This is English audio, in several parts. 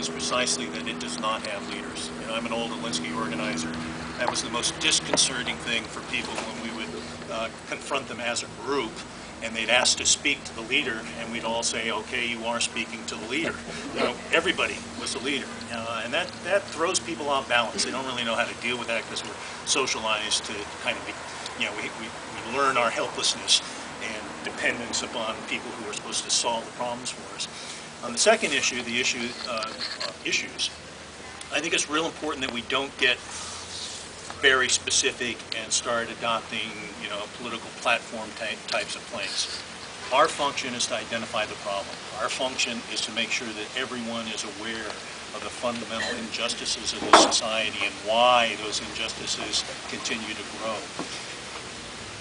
is precisely that it does not have leaders. You know, I'm an old Alinsky organizer. That was the most disconcerting thing for people when we would confront them as a group, and they'd ask to speak to the leader, and we'd all say, okay, you are speaking to the leader. You know, everybody was the leader, and that throws people off balance. They don't really know how to deal with that because we're socialized to kind of be, you know, we learn our helplessness and dependence upon people who are supposed to solve the problems for us. On the second issue, the issue issues, I think it's real important that we don't get very specific and start adopting, you know, political platform types of claims. Our function is to identify the problem. Our function is to make sure that everyone is aware of the fundamental injustices of the society and why those injustices continue to grow.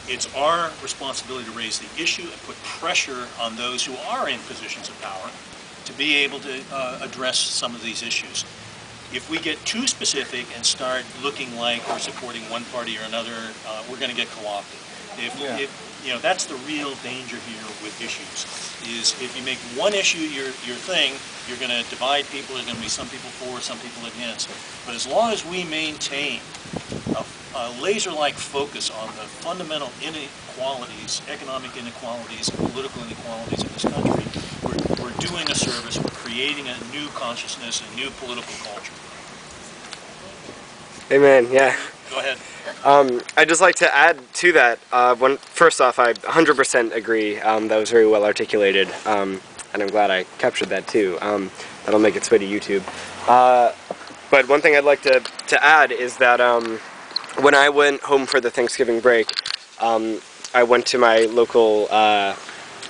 It's our responsibility to raise the issue and put pressure on those who are in positions of power to be able to address some of these issues. If we get too specific and start looking like we're supporting one party or another, we're going to get co-opted. If you know, that's the real danger here with issues. Is if you make one issue your thing, you're going to divide people. There's going to be some people for, some people against. But as long as we maintain a laser-like focus on the fundamental inequalities, economic inequalities, and political inequalities in this country, we're doing a service. We're creating a new consciousness, a new political culture. Amen. Yeah. Go ahead. I'd just like to add to that. First off, I 100% agree. That was very well articulated, and I'm glad I captured that too. That'll make its way to YouTube. But one thing I'd like to add is that when I went home for the Thanksgiving break, I went to my local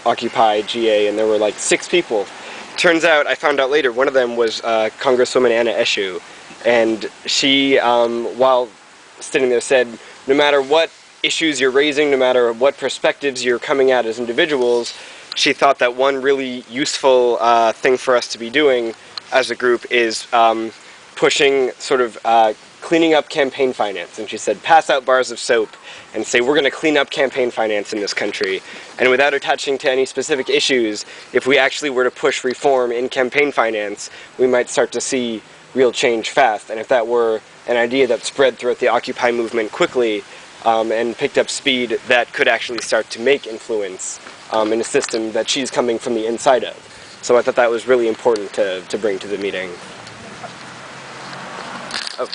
Occupy GA, and there were like 6 people. Turns out, I found out later, one of them was Congresswoman Anna Eshoo, and she, while sitting there, said, no matter what issues you're raising, no matter what perspectives you're coming at as individuals, she thought that one really useful thing for us to be doing as a group is pushing sort of cleaning up campaign finance. And she said, pass out bars of soap and say, we're going to clean up campaign finance in this country. And without attaching to any specific issues, if we actually were to push reform in campaign finance, we might start to see real change fast. And if that were an idea that spread throughout the Occupy movement quickly and picked up speed, that could actually start to make influence in a system that she's coming from the inside of. So I thought that was really important to bring to the meeting. Oh,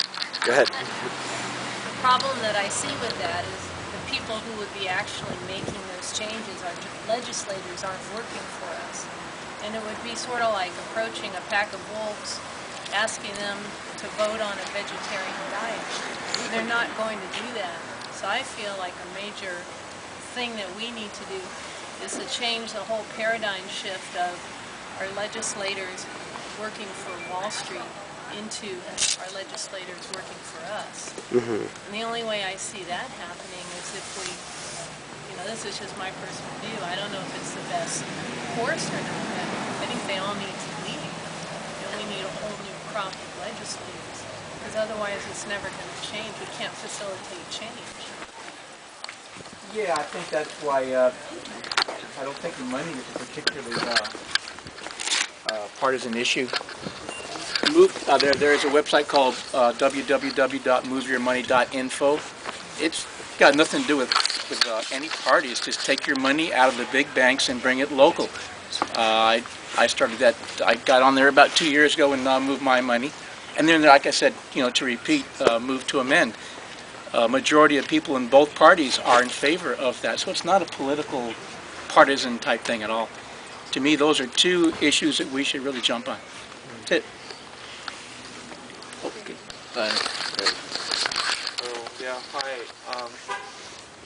go ahead. The problem that I see with that is the people who would be actually making those changes, our legislators, aren't working for us. And it would be sort of like approaching a pack of wolves, asking them to vote on a vegetarian diet. They're not going to do that. So I feel like a major thing that we need to do is to change the whole paradigm shift of our legislators working for Wall Street into our legislators working for us. Mm-hmm. And the only way I see that happening is if we, you know, this is just my personal view. I don't know if it's the best course or not, but I think they all need to leave. You know, we need a whole new crop of legislators, because otherwise it's never going to change. We can't facilitate change. Yeah, I think that's why I don't think the money is a particularly partisan issue. There is a website called www.moveyourmoney.info. It's got nothing to do with any party. It's just take your money out of the big banks and bring it local. I started that. I got on there about 2 years ago and moved my money. And then, like I said, you know, to repeat, move to amend. Majority of people in both parties are in favor of that. So it's not a political, partisan type thing at all. To me, those are 2 issues that we should really jump on. That's it. Okay. Yeah, hi.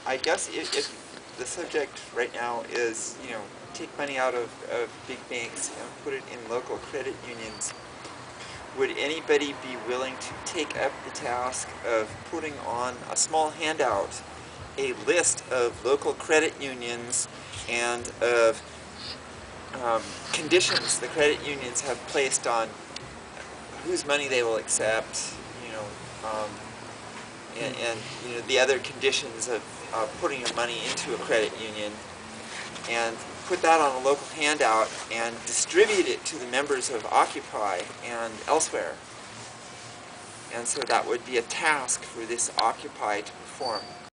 I guess if the subject right now is, you know, take money out of big banks and put it in local credit unions, would anybody be willing to take up the task of putting on a small handout a list of local credit unions and of conditions the credit unions have placed on whose money they will accept, you know, and you know, the other conditions of putting your money into a credit union, and put that on a local handout and distribute it to the members of Occupy and elsewhere. And so that would be a task for this Occupy to perform.